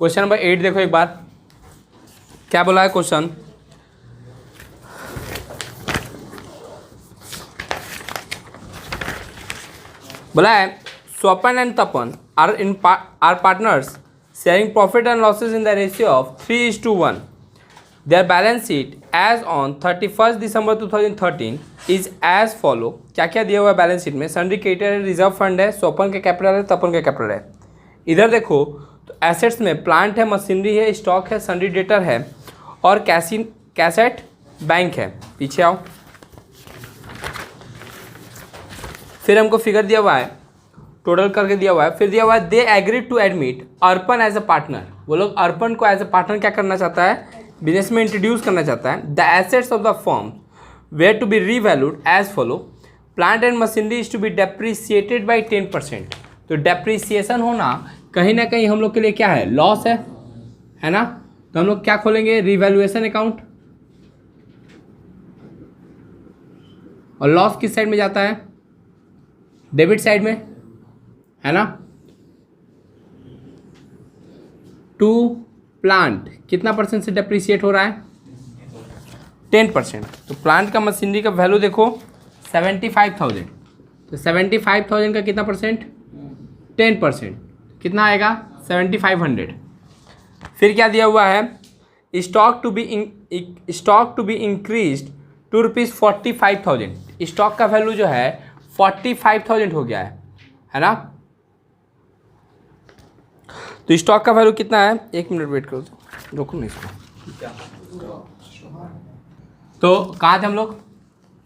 Question number 8 देखो एक बार क्या बोला है क्वेश्चन। बोला है Swapan and Tapan are partners sharing profit and losses in the ratio of 3:1। Their balance sheet as on 31 December 2013 is as follow. क्या क्या दिया हुआ है बैलेंस शीट में? सन्ड्री क्रेडिटर रिजर्व फंड है, स्वपन का कैपिटल है, तपन का कैपिटल है। इधर देखो तो एसेट्स में प्लांट है, मशीनरी है, स्टॉक है, सन्ड्री डेटर है और कैसेट बैंक है। पीछे आओ। फिर हमको फिगर दिया हुआ है, टोटल करके दिया हुआ है। फिर दिया हुआ है they agreed to admit Arpan as a partner. वो लोग अर्पण को एज अ पार्टनर क्या करना चाहता है? बिजनेस में इंट्रोड्यूस करना चाहता है। The assets of the firm were to be revalued as follow. Plant and machinery is to be depreciated by 10%। तो डेप्रिसिएशन होना कहीं ना कहीं हम लोग के लिए क्या है? लॉस है ना। तो हम लोग क्या खोलेंगे? Revaluation account. और लॉस किस साइड में जाता है? डेबिट साइड में, है ना। टू प्लांट कितना परसेंट से डेप्रिसिएट हो रहा है? 10%। तो प्लांट का मशीनरी का वैल्यू देखो 75,000। तो 75,000 का कितना परसेंट? 10%। कितना आएगा? 7,500। फिर क्या दिया हुआ है? Stock to be increased to ₹45,000। Stock का वैल्यू जो है 45,000 हो गया है ना। तो स्टॉक का वैल्यू कितना है? 1 मिनट वेट करो, रोको नहीं इसको। तो कहाँ थे हम लोग?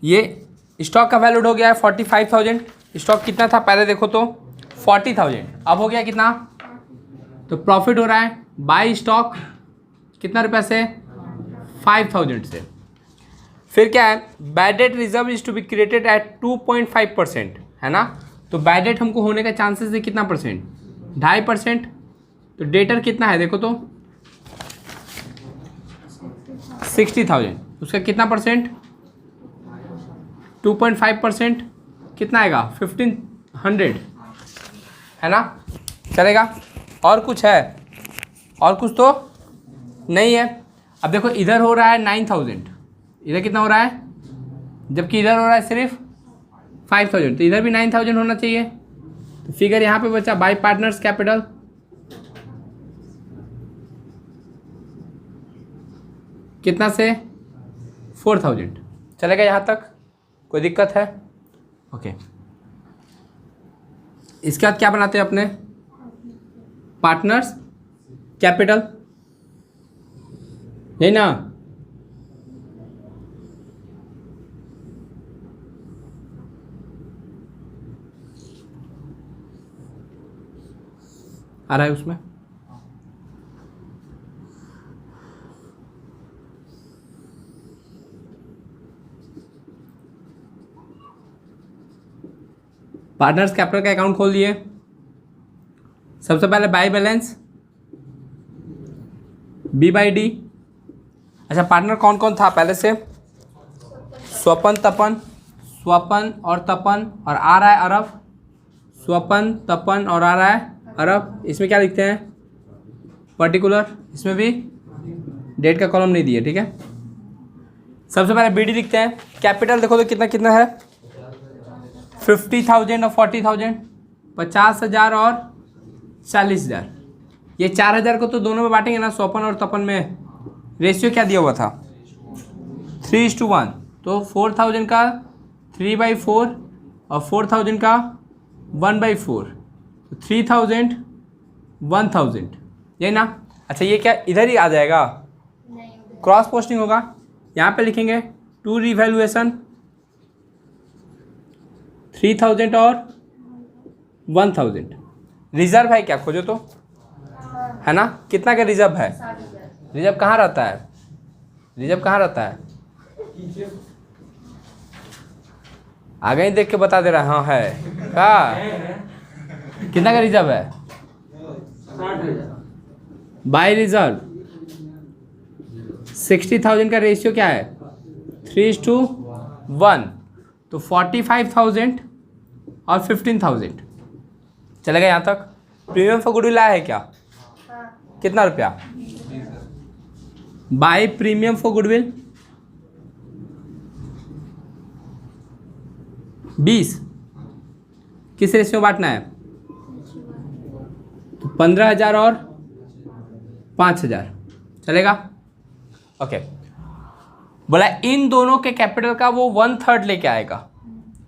ये स्टॉक का वैल्यू हो गया है 45,000। स्टॉक कितना था पहले देखो तो 40,000। अब हो गया कितना? तो प्रॉफिट हो रहा है बाय स्टॉक कितना रुपये से? 5,000 से। फिर क्या है? Bad debt reserve is to be created at 2.5%, है ना। तो बैड डेट हमको होने का चांसेस है कितना परसेंट? 2.5%। तो डेटर कितना है देखो तो 60,000। उसका कितना परसेंट? 2.5%। कितना आएगा? 1,500, है ना। चलेगा? और कुछ है? और कुछ तो नहीं है। अब देखो इधर हो रहा है 9,000, इधर कितना हो रहा है? जबकि इधर हो रहा है सिर्फ 5,000। तो इधर भी 9,000 होना चाहिए। तो फिगर यहाँ पे बचा बाय पार्टनर्स कैपिटल। कितना से? 4,000। चलेगा यहाँ तक? कोई दिक्कत है? ओके। इसके बाद क्या बनाते हैं अपने? पार्टनर्स कैपिटल, यही ना। आ रहा है उसमें? पार्टनर्स कैपिटल का अकाउंट खोल दिए। सबसे पहले बाय बैलेंस B/D। अच्छा, पार्टनर कौन कौन था पहले से? स्वपन तपन, स्वपन और तपन, और आ रहा है अरब। स्वपन तपन और आ रहा है अरब। इसमें क्या लिखते हैं? पर्टिकुलर। इसमें भी डेट का कॉलम नहीं दिया, ठीक है। सबसे पहले BD लिखते हैं। कैपिटल देखो तो कितना कितना है? 50,000 और 40,000, 50,000 और 40,000। ये 4,000 को तो दोनों में बांटेंगे ना, स्वपन और तपन में। रेशियो क्या दिया हुआ था? 3:1। तो 4,000 का 3/4 और 4,000 का 1/4। 3,000 1,000, यही ना। अच्छा, ये क्या इधर ही आ जाएगा? क्रॉस पोस्टिंग होगा। यहाँ पे लिखेंगे टू रिवैल्यूएशन 3,000 और 1,000। रिजर्व है क्या? खोजो तो, है ना। कितना का रिजर्व है? रिजर्व कहाँ रहता है? रिजर्व कहाँ रहता है? आगे ही देख के बता दे रहा है। हाँ है का? कितना का रिजर्व है? बाय रिजर्व 60,000 का रेशियो क्या है? 3:1। तो 45,000 और 15,000। चलेगा यहाँ तक? प्रीमियम फॉर गुडविल आया है क्या? कितना रुपया? बाय प्रीमियम फॉर गुडविल 20, किस रेशियो में बांटना है? तो 15,000 और 5,000 चलेगा। ओके, बोला इन दोनों के कैपिटल का वो 1/3 लेके आएगा।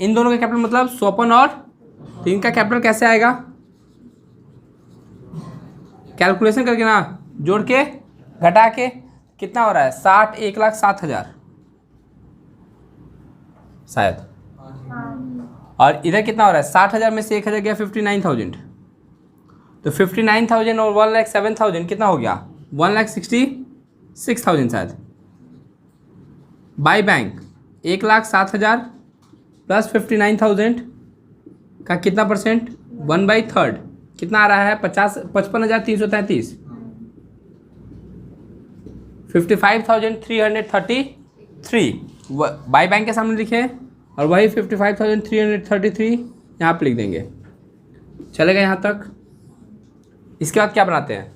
इन दोनों के कैपिटल मतलब स्वपन और, तो इनका कैपिटल कैसे आएगा? कैलकुलेशन करके ना, जोड़ के घटा के कितना हो रहा है? 60, 1,07,000 शायद। और इधर कितना हो रहा है? 60,000 में से 1,000 गया 59,000, तो 59,000 और 1,07,000 कितना हो गया? 1,66,000 शायद। बाय बैंक 1,07,000 प्लस 59,000 का कितना परसेंट? 1/3 कितना आ रहा है? 55,333, 55,333 बाय बैंक के सामने लिखे, और वही 55,333 यहाँ पे लिख देंगे। चलेगा यहाँ तक। इसके बाद क्या बनाते हैं?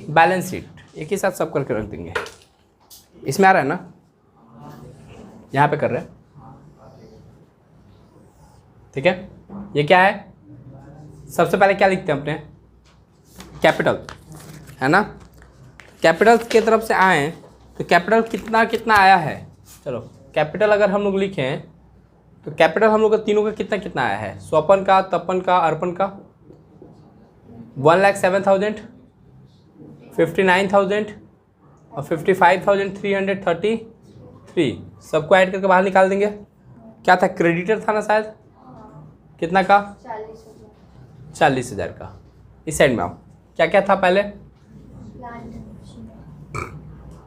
Balance sheet. एक ही साथ सब करके रख देंगे। इसमें आ रहा है ना, यहाँ पे कर रहे हैं, ठीक है। ये क्या है? सबसे पहले क्या लिखते हैं अपने? कैपिटल, है ना। कैपिटल के तरफ से आए तो कैपिटल कितना कितना आया है? चलो कैपिटल अगर हम लोग लिखें तो कैपिटल हम लोग का तीनों का कितना कितना आया है? स्वपन का, तपन का, अर्पण का 1,07,000, 59,000 और 55,333। सबको ऐड करके बाहर निकाल देंगे। क्या था? क्रेडिटर था ना शायद। कितना का? 40,000 का। इस साइड में आओ। क्या क्या था पहले?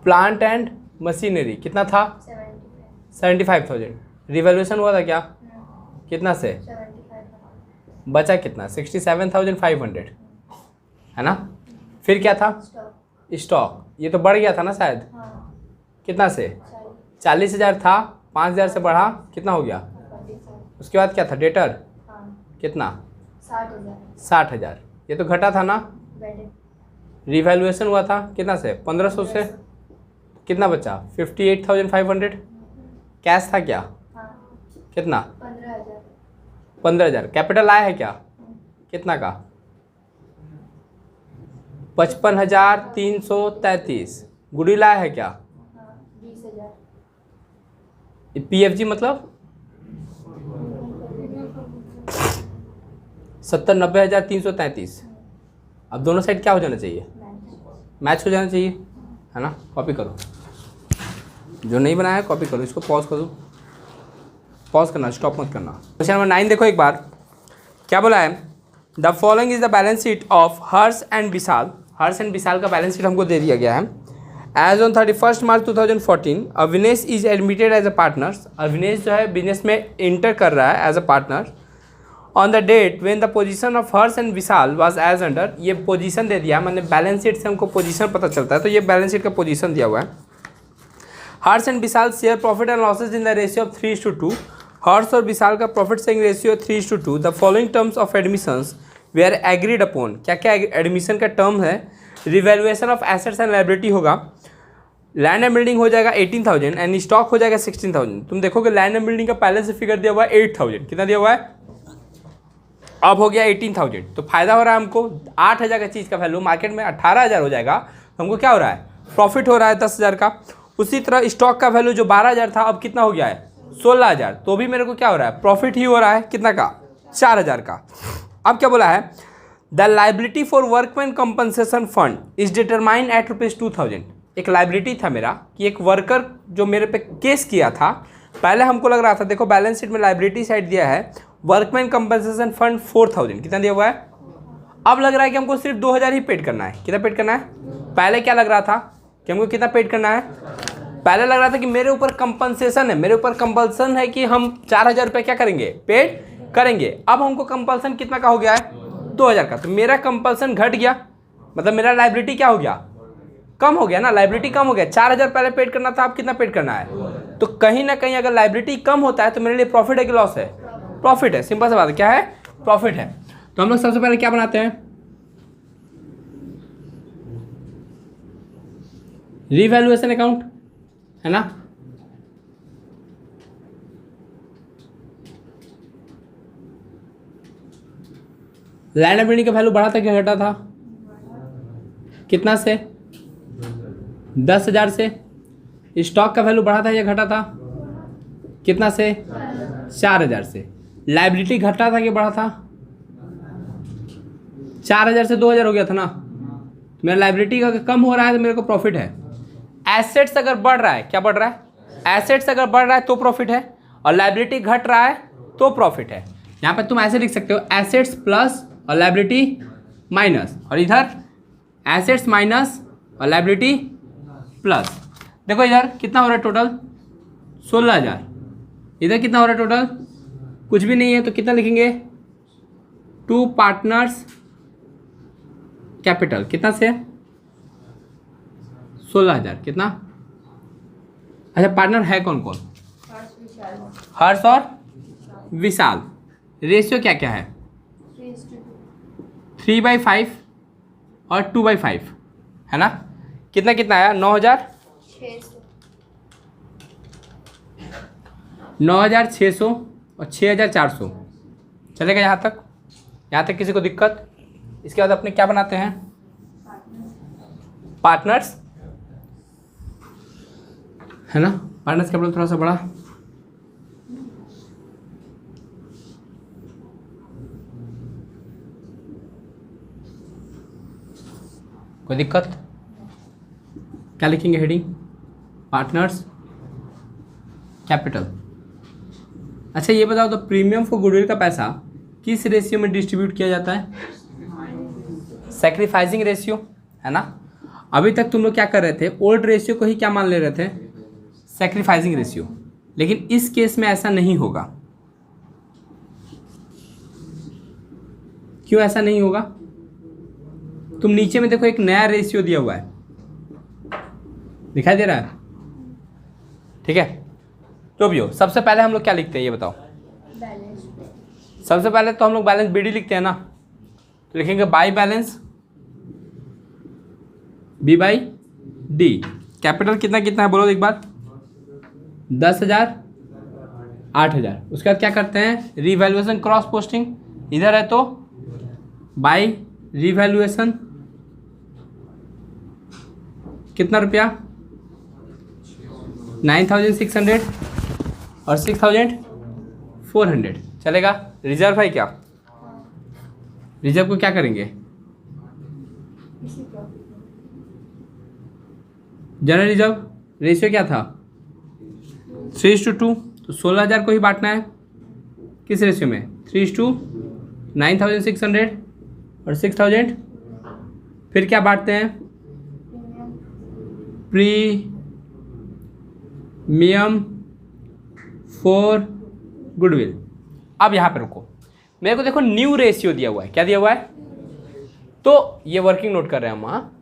प्लांट एंड मशीनरी कितना था? 75,000। रिवैल्यूएशन हुआ था क्या? कितना से? बचा कितना? 67,500, है ना। फिर क्या था? स्टॉक। ये तो बढ़ गया था ना शायद। कितना से? 40,000 था, 5,000 से बढ़ा, कितना हो गया? उसके बाद क्या था? डेटर कितना? 60,000। ये तो घटा था ना। रिवैल्यूएशन हुआ था कितना से? 1,500 से। कितना बचा? 58,500। कैश था क्या? कितना? 15,000। कैपिटल आया है क्या? कितना का? 55,333। गुडविल आया है क्या? 20,000। PFG मतलब 70,90,333। अब दोनों साइड क्या हो जाना चाहिए? मैच हो जाना चाहिए, है ना। कॉपी करो, जो नहीं बनाया है कॉपी करो। इसको पॉज कर दो, पॉज करना, स्टॉप मत करना। क्वेश्चन नंबर 9 देखो एक बार, क्या बोला है? The following is the balance sheet of Harsh and Vishal. Harsh and Vishal का बैलेंस शीट हमको दे दिया गया है। As on 31 March 2014 Avinesh is admitted as a partner. Avinesh जो है बिजनेस में इंटर कर रहा है as a partner. On the date when the position of Harsh and Vishal was as under. ये पोजीशन दे दिया, मतलब बैलेंस शीट से हमको पोजीशन पता चलता है, तो ये बैलेंस शीट का पोजीशन दिया हुआ है। Harsh and Vishal share profit and losses in the ratio of 3:2। Harsh और विशाल का profit sharing ratio 3:2। The following terms of admissions were agreed upon. क्या क्या एडमिशन का टर्म है? Revaluation of assets and liability होगा। लैंड एंड बिल्डिंग हो जाएगा 18,000 एंड स्टॉक हो जाएगा 16,000। तुम देखोगे लैंड एंड बिल्डिंग का पहले से फिगर दिया हुआ है 8,000। कितना दिया हुआ है? अब हो गया 18,000। तो फायदा हो रहा है हमको। 8,000 का चीज़ का वैल्यू मार्केट में 18,000 हो जाएगा, तो हमको क्या हो रहा है? प्रॉफिट हो रहा है 10,000 का। उसी तरह स्टॉक का वैल्यू जो 12,000 था अब कितना हो गया है? 16,000। तो भी मेरे को क्या हो रहा है? प्रॉफिट ही हो रहा है। कितना का? 4,000 का। अब क्या बोला है? The liability for workman compensation fund is determined at ₹2,000। एक लाइबिलिटी था मेरा कि एक वर्कर जो मेरे पे केस किया था, पहले हमको लग रहा था, देखो बैलेंस शीट में लाइबिलिटी साइड दिया है वर्कमैन कंपनसेशन फंड 4,000। कितना दिया हुआ है? अब लग रहा है कि हमको सिर्फ 2,000 ही पेड करना है। कितना पेड करना है? पहले क्या लग रहा था कि हमको कितना पेड करना है? पहले लग रहा था कि मेरे ऊपर कंपनसेशन है, मेरे ऊपर कंपल्सन है कि हम 4,000 रुपये क्या करेंगे? पेड करेंगे। अब हमको कंपल्सन कितना का हो गया है? 2,000 का। तो मेरा कंपल्सन घट गया, मतलब मेरा लाइबिलिटी क्या हो गया? कम हो गया ना। लाइबिलिटी कम हो गया। 4,000 पहले पेड करना था, अब कितना पेड करना है? तो कहीं ना कहीं अगर लाइबिलिटी कम होता है तो मेरे लिए प्रॉफिट है कि लॉस है? प्रॉफिट है। सिंपल सा बात है। क्या है? प्रॉफिट है। तो हम लोग सबसे पहले क्या बनाते हैं? रीवैल्यूएशन अकाउंट, है ना। लैंड एबिलिटी का वैल्यू बढ़ा था क्या घटा था? कितना से? 10,000 से। स्टॉक का वैल्यू बढ़ा था या घटा था? कितना से? 4,000 से। लाइबिलिटी घटा था कि बढ़ा था? 4,000 से 2,000 हो गया था ना। मेरा लाइबिलिटी का कम हो रहा है तो मेरे को प्रॉफिट है। एसेट्स अगर बढ़ रहा है, क्या बढ़ रहा है? एसेट्स अगर बढ़ रहा है तो प्रॉफिट है, और लाइबिलिटी घट रहा है तो प्रॉफिट है। यहाँ पे तुम ऐसे लिख सकते हो, एसेट्स प्लस और लाइबिलिटी माइनस, और इधर एसेट्स माइनस और लाइबिलिटी प्लस। देखो इधर कितना हो रहा है टोटल? 16,000। इधर कितना हो रहा है टोटल? कुछ भी नहीं है, तो कितना लिखेंगे? 2 पार्टनर्स कैपिटल कितना से? 16,000। कितना? अच्छा, पार्टनर है कौन कौन? हर्ष और विशाल। रेशियो क्या क्या है? 3/5 और 2/5, है ना। कितना कितना आया? 9,600 और 6,400। चलेगा यहाँ तक? यहाँ तक किसी को दिक्कत? इसके बाद अपने क्या बनाते हैं? पार्टनर्स, है ना। पार्टनर्स कैपिटल थोड़ा सा बड़ा। कोई दिक्कत? क्या लिखेंगे हेडिंग? Partners capital. अच्छा ये बताओ तो प्रीमियम फॉर गुडविल का पैसा किस रेशियो में डिस्ट्रीब्यूट किया जाता है? सैक्रिफाइसिंग रेशियो, है ना। अभी तक तुम लोग क्या कर रहे थे? ओल्ड रेशियो को ही क्या मान ले रहे थे? Sacrificing ratio. लेकिन इस केस में ऐसा नहीं होगा। क्यों ऐसा नहीं होगा? तुम नीचे में देखो, एक नया रेशियो दिया हुआ है, दिखाई दे रहा है? ठीक है, तो भी हो। सबसे पहले हम लोग क्या लिखते हैं ये बताओ? सबसे पहले तो हम लोग बैलेंस बीडी लिखते हैं ना, तो लिखेंगे by balance B by D. Capital कितना कितना है बोलो एक बार? 10,000, 8,000। उसके बाद क्या करते हैं? Revaluation cross posting. इधर है तो बाई रीवैल्यूएशन कितना रुपया? 9,600 और 6,400। चलेगा? रिजर्व है क्या? रिजर्व को क्या करेंगे? जनरल रिजर्व रेशियो क्या था? 3:2। तो 16,000 को ही बांटना है किस रेशियो में? 3:9,600 और 6,000। फिर क्या बांटते हैं? Premium for goodwill. अब यहाँ पे रुको, मेरे को देखो न्यू रेशियो दिया हुआ है। क्या दिया हुआ है? तो ये वर्किंग नोट कर रहे हैं हम। हाँ,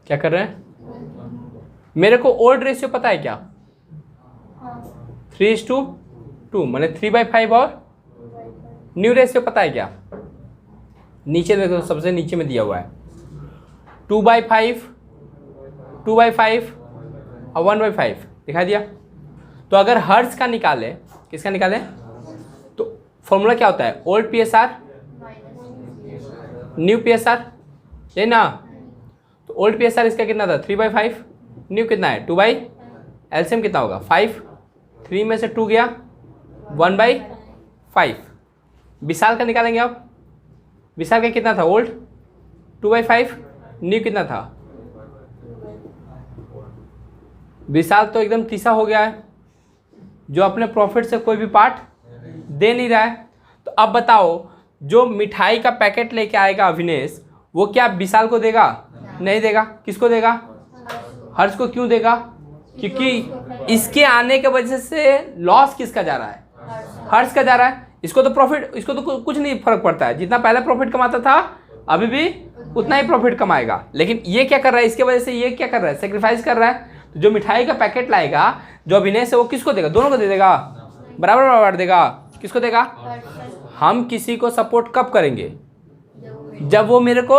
क्या कर रहे हैं? मेरे को ओल्ड रेशियो पता है क्या? 3:2 मैंने 3/5। और न्यू रेशियो पता है क्या? नीचे देखो, सबसे नीचे में दिया हुआ है 2/5, 2/5 और 1/5। दिखाई दिया? तो अगर हर्ट्ज का निकाले, किसका निकाले? तो फॉर्मूला क्या होता है? ओल्ड PSR न्यू PSR, ये ना। तो ओल्ड PSR इसका कितना था? 3/5। न्यू कितना है? 2/, एलसीएम कितना होगा? 5। 3 में से 2 गया, 1/5। विशाल का निकालेंगे अब। विशाल का कितना था? ओल्ड 2/5, न्यू कितना था? विशाल तो एकदम तीसा हो गया है, जो अपने प्रॉफिट से कोई भी पार्ट दे नहीं रहा है। तो अब बताओ, जो मिठाई का पैकेट लेके आएगा अविनेश, वो क्या विशाल को देगा? नहीं देगा। किसको देगा? हर्ष को। क्यों देगा? क्योंकि इसके आने के वजह से लॉस किसका जा रहा है? हर्ष का जा रहा है। इसको तो प्रॉफिट, इसको तो कुछ नहीं फर्क पड़ता है। जितना पहले प्रॉफिट कमाता था अभी भी उतना ही प्रॉफिट कमाएगा। लेकिन ये क्या कर रहा है? इसके वजह से ये क्या कर रहा है? सेक्रीफाइस कर रहा है। तो जो मिठाई का पैकेट लाएगा, जो अविनेश है, वो किसको देगा? दोनों को दे देगा, बराबर बराबर देगा। किसको देगा? हम किसी को सपोर्ट कब करेंगे? जब वो मेरे को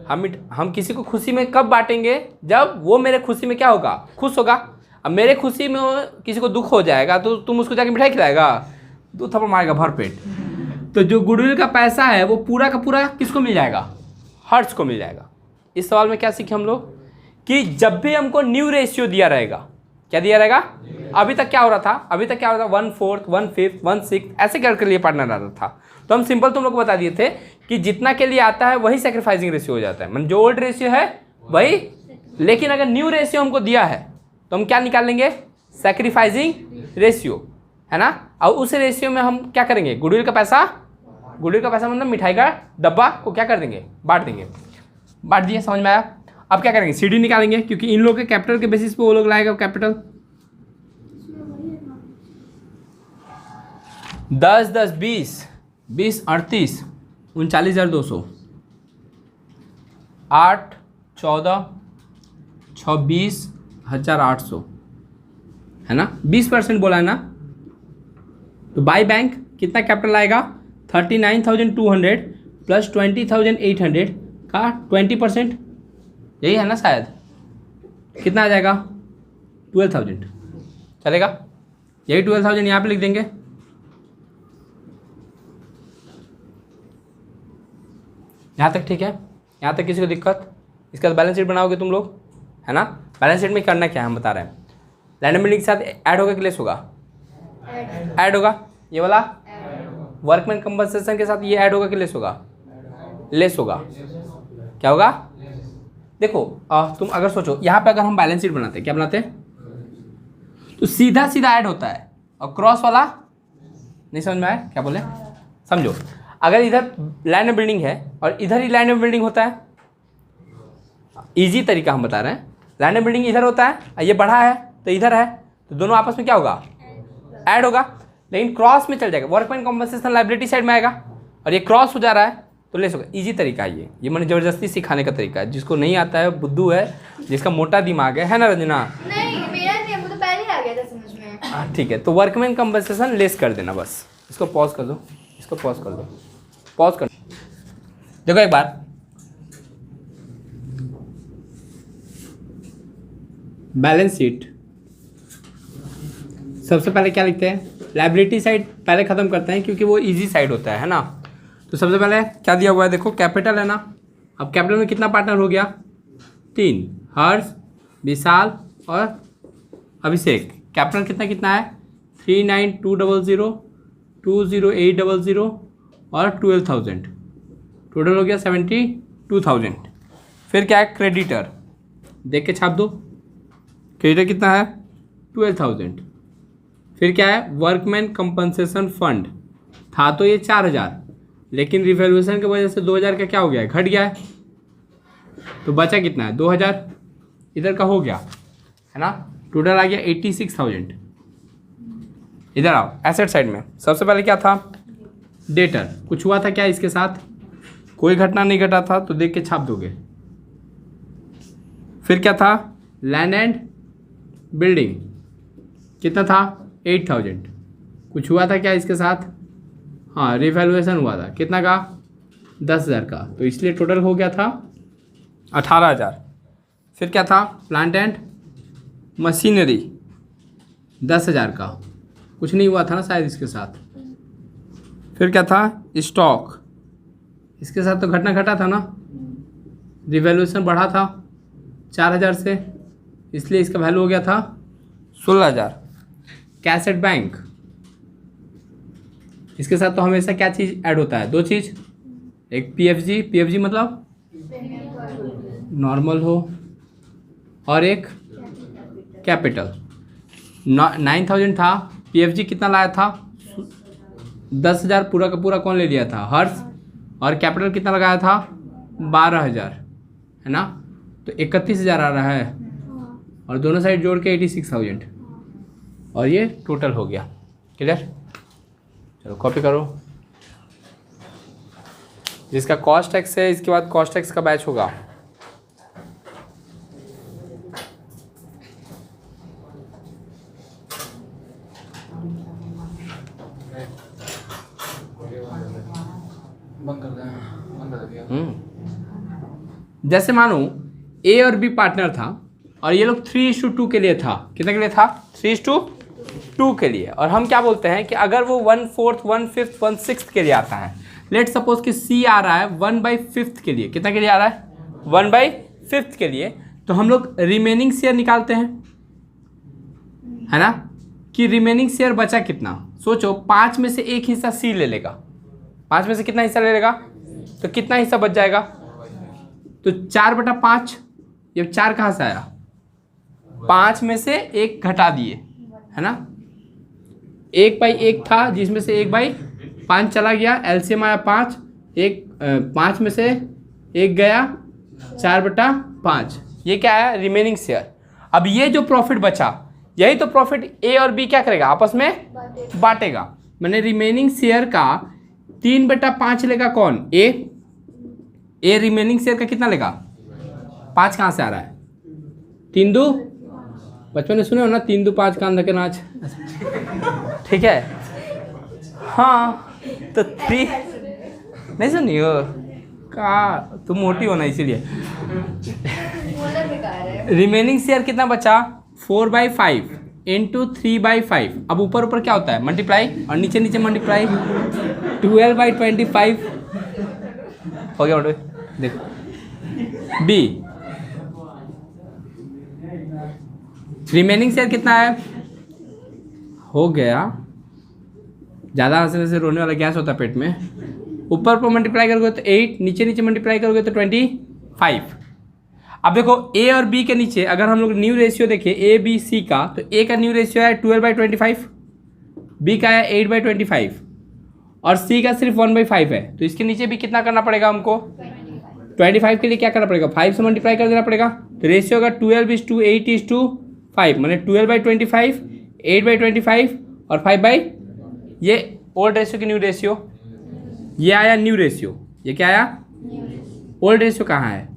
हम किसी को खुशी में कब बांटेंगे, जब वो मेरे खुशी में क्या होगा, खुश होगा। अब मेरे खुशी में किसी को दुख हो जाएगा तो तुम उसको जाके मिठाई खिलाएगा, 2 थप्पड़ मारेगा भर पेट। तो जो गुडविल का पैसा है वो पूरा का पूरा किसको मिल जाएगा, हर्ष को मिल जाएगा। इस सवाल में क्या सीखे हम लोग कि जब भी हमको न्यू रेशियो दिया रहेगा, क्या दिया रहेगा, अभी तक क्या हो रहा था, 1/4, 1/5, 1/6 ऐसे करके लिए पार्टनर आ रहा था। तो हम सिंपल तुम लोग को बता दिए थे कि जितना के लिए आता है वही सैक्रिफाइसिंग रेशियो हो जाता है, मतलब जो ओल्ड रेशियो है वही। लेकिन अगर न्यू रेशियो हमको दिया है तो हम क्या निकाल लेंगे, सैक्रिफाइसिंग रेशियो, है ना। और उस रेशियो में हम क्या करेंगे, गुडविल का पैसा मतलब मिठाई का डब्बा को क्या कर देंगे, बांट देंगे। बांट दिए, समझ में आया। अब क्या करेंगे, सीडी निकालेंगे, क्योंकि इन लोग के कैपिटल के बेसिस पे वो लोग लाएगा कैपिटल। 10, 10, 20, 20, 38, 39,200, 8, 14, 26,800, है ना। 20% बोला है ना। तो बाई बैंक कितना कैपिटल आएगा, 39,200 प्लस 20,800 का 20%, यही है ना शायद। कितना आ जाएगा, 12,000 चलेगा। यही 12,000 यहाँ पे लिख देंगे। यहाँ तक ठीक है, यहाँ तक किसी को दिक्कत। इसके बाद बैलेंस शीट बनाओगे तुम लोग, है ना। बैलेंस शीट में करना क्या है हम बता रहे हैं। लैंड बिल्डिंग के साथ ऐड होगा कि लेस होगा, ऐड होगा। ये वाला वर्कमैन कंपनसेशन के साथ ये ऐड होगा कि लेस होगा, लेस होगा। क्या होगा, देखो तुम अगर सोचो यहाँ पे अगर हम बैलेंस शीट बनाते हैं, क्या बनाते हैं, तो सीधा सीधा ऐड होता है और क्रॉस वाला नहीं। समझ में आया क्या बोले, समझो। अगर इधर लाइन ऑफ बिल्डिंग है और इधर ही लाइन ऑफ बिल्डिंग होता है, इजी तरीका हम बता रहे हैं। लाइन ऑफ बिल्डिंग इधर होता है, ये बढ़ा है तो इधर है, तो दोनों आपस में क्या होगा, ऐड होगा। लेकिन क्रॉस में चल जाएगा, वर्कमैन कॉम्पनसेशन लायबिलिटी साइड में आएगा और ये क्रॉस हो जा रहा है तो लेस होगा। इजी तरीका है ये मैंने ज़बरदस्ती सिखाने का तरीका है। जिसको नहीं आता है बुद्धू है, जिसका मोटा दिमाग है ना रंजना। नहीं मेरा नहीं, वो तो पहले आ गया था समझ में। ठीक है, तो वर्कमैन कॉम्पनसेशन लेस कर देना बस। इसको पॉज कर दो, इसको पॉज कर दो, पॉज कर। देखो एक बार, बैलेंस शीट सबसे पहले क्या लिखते हैं, लायबिलिटी साइड पहले ख़त्म करते हैं क्योंकि वो इजी साइड होता है ना। तो सबसे पहले क्या दिया हुआ है, देखो कैपिटल है ना। अब कैपिटल में कितना पार्टनर हो गया, 3, हर्ष, विशाल और अभिषेक। कैपिटल कितना कितना है, 39,200, 208,000 और 12,000, टोटल हो गया 72,000। फिर क्या है, क्रेडिटर, देख के छाप दो। क्रेडिटर कितना है, 12,000। फिर क्या है, वर्कमैन कंपनसेशन फंड, था तो ये 4,000, लेकिन रिवैल्यूएशन की वजह से 2,000 का क्या हो गया है, घट गया है। तो बचा कितना है, 2,000 इधर का हो गया, है ना। टोटल आ गया 86,000। इधर आओ, एसेट साइड में सबसे पहले क्या था, डेटर। कुछ हुआ था क्या इसके साथ, कोई घटना नहीं घटा था, तो देख के छाप दोगे। फिर क्या था, लैंड एंड बिल्डिंग, कितना था, 8,000। कुछ हुआ था क्या इसके साथ, हाँ रिवैल्यूएशन हुआ था, कितना का, 10,000 का, तो इसलिए टोटल हो गया था 18,000। फिर क्या था, प्लांट एंड मशीनरी, 10,000 का, कुछ नहीं हुआ था ना शायद इसके साथ। फिर क्या था, स्टॉक, इसके साथ तो घटना घटा था ना, रिवैल्यूएशन बढ़ा था 4,000 से, इसलिए इसका वैल्यू हो गया था 16,000। कैश एट बैंक, इसके साथ तो हमेशा क्या चीज़ ऐड होता है, 2 चीज़, एक पीएफजी मतलब नॉर्मल हो, और एक कैपिटल। 9,000 था, पीएफजी कितना लाया था, 10,000 पूरा का पूरा कौन ले लिया था, हर्ष, और कैपिटल कितना लगाया था, 12,000, है ना। तो 31,000 आ रहा है और दोनों साइड जोड़ के 86,000, और ये टोटल हो गया। क्लियर, चलो कॉपी करो। जिसका कॉस्ट टैक्स है इसके बाद कॉस्ट टैक्स का बैच होगा। जैसे मानो ए और बी पार्टनर था और ये लोग 3:2 के लिए था। कितने के लिए था? 3:2 के लिए। और हम क्या बोलते हैं कि अगर वो 1/4, 1/5, 1/6 के लिए आता है, लेट सपोज कि सी आ रहा है 1/5 के लिए। कितना के लिए आ रहा है? 1/5 के लिए। तो हम लोग रिमेनिंग शेयर निकालते हैं, है ना, कि रिमेनिंग शेयर बचा कितना। सोचो 5 में से एक हिस्सा सी ले लेगा। 5 में से कितना हिस्सा ले लेगा? तो कितना हिस्सा बच जाएगा? तो 4/5। ये 4 कहाँ से आया? 5 में से एक घटा दिए, है ना। 1/1 था जिसमें से 1/5 चला गया, एलसीएम आया 5। 5 में से एक गया, 4/5। ये क्या आया? Remaining share. अब ये जो प्रॉफिट बचा, यही तो प्रॉफिट ए और बी क्या करेगा? आपस में बांटेगा। मैंने रिमेनिंग शेयर का 3/5 लेगा कौन? ए रिमेनिंग शेयर का कितना लेगा? 5 कहाँ से आ रहा है? 3×2। बचपन में सुने हो ना, 3×2 कान धके नाच। ठीक है, हाँ। तो 3 नहीं सुनी हो का? तुम मोटी हो ना इसीलिए। रिमेनिंग शेयर कितना बचा? 4/5 इंटू 3/5। अब ऊपर ऊपर क्या होता है? मल्टीप्लाई, और नीचे नीचे मल्टीप्लाई। 12/25 हो गया। देखो बी रिमेनिंग शेयर कितना है? हो गया। ज़्यादा हंसने से रोने वाला गैस होता है पेट में। ऊपर पर मल्टीप्लाई करोगे तो 8, नीचे नीचे मल्टीप्लाई करोगे तो 25। अब देखो ए और बी के नीचे अगर हम लोग न्यू रेशियो देखें ए बी सी का, तो ए का न्यू रेशियो है 12/25, बी का है 8/25 और सी का सिर्फ 1/5 है। तो इसके नीचे भी कितना करना पड़ेगा हमको? 25 के लिए क्या करना पड़ेगा? 5 से मल्टीप्लाई कर देना पड़ेगा। तो रेशियो होगा 12:8:5, मैंने 12/25, 8/25 और 5/। ये ओल्ड रेशियो की न्यू रेशियो, ये आया न्यू रेशियो। ये क्या आया? ओल्ड रेशियो कहाँ है?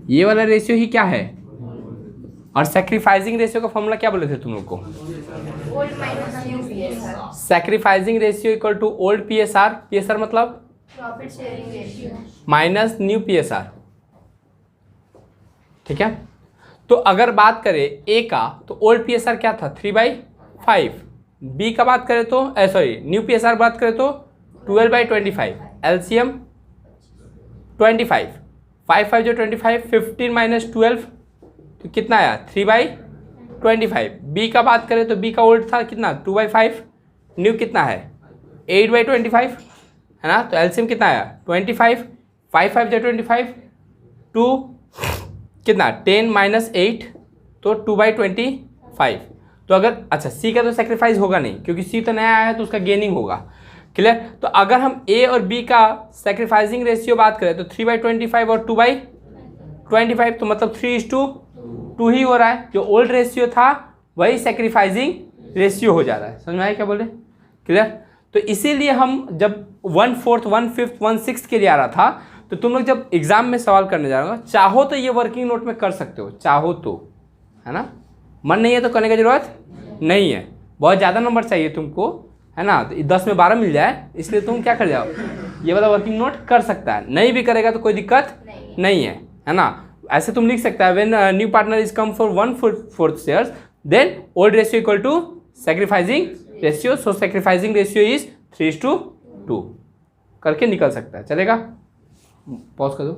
ये वाला रेशियो ही क्या है? और सैक्रिफाइसिंग रेशियो का फॉर्मूला क्या बोले थे तुम लोग को? Old minus new PSR. Sacrificing ratio equal to old PSR. PSR मतलब profit sharing ratio minus new PSR. ठीक है। तो अगर बात करें ए का, तो ओल्ड पीएसआर क्या था? 3/5। बी का बात करें तो न्यू पीएसआर बात करें तो 12/25। एलसीएम 25। 5 जो 25, 15 माइनस 12 तो कितना आया? 3/25। बी का बात करें तो बी का ओल्ड था कितना? 2/5। न्यू कितना है? 8/25, है ना। तो एलसीएम कितना आया? 25। 5 जो 25, 2 कितना? 10 माइनस 8 तो 2/25। तो अगर अच्छा सी का तो सेक्रीफाइस होगा नहीं क्योंकि सी तो नया आया है तो उसका गेनिंग होगा। क्लियर। तो अगर हम ए और बी का सेक्रीफाइसिंग रेशियो बात करें तो 3/25 और 2/25, तो मतलब 3:2 ही हो रहा है। जो ओल्ड रेशियो था वही सेक्रीफाइसिंग रेशियो हो जा रहा है। समझ में आया क्या बोले? क्लियर। तो इसीलिए हम जब 1/4, 1/5, 1/6 के लिए आ रहा था, तो तुम लोग जब एग्जाम में सवाल करने जा रहे हो, चाहो तो ये वर्किंग नोट में कर सकते हो, चाहो तो, है ना। मन नहीं है तो करने की जरूरत नहीं है। बहुत ज़्यादा नंबर चाहिए तुमको, है ना, तो 10 में 12 मिल जाए, इसलिए तुम क्या कर जाओ, ये वाला वर्किंग नोट कर सकता है। नहीं भी करेगा तो कोई दिक्कत नहीं है ना। ऐसे तुम लिख सकता है when new partner is come for 1/4 shares then old ratio equal to sacrificing ratio, so sacrificing ratio is 3:2 करके निकल सकता है। चलेगा? पॉज कर दो।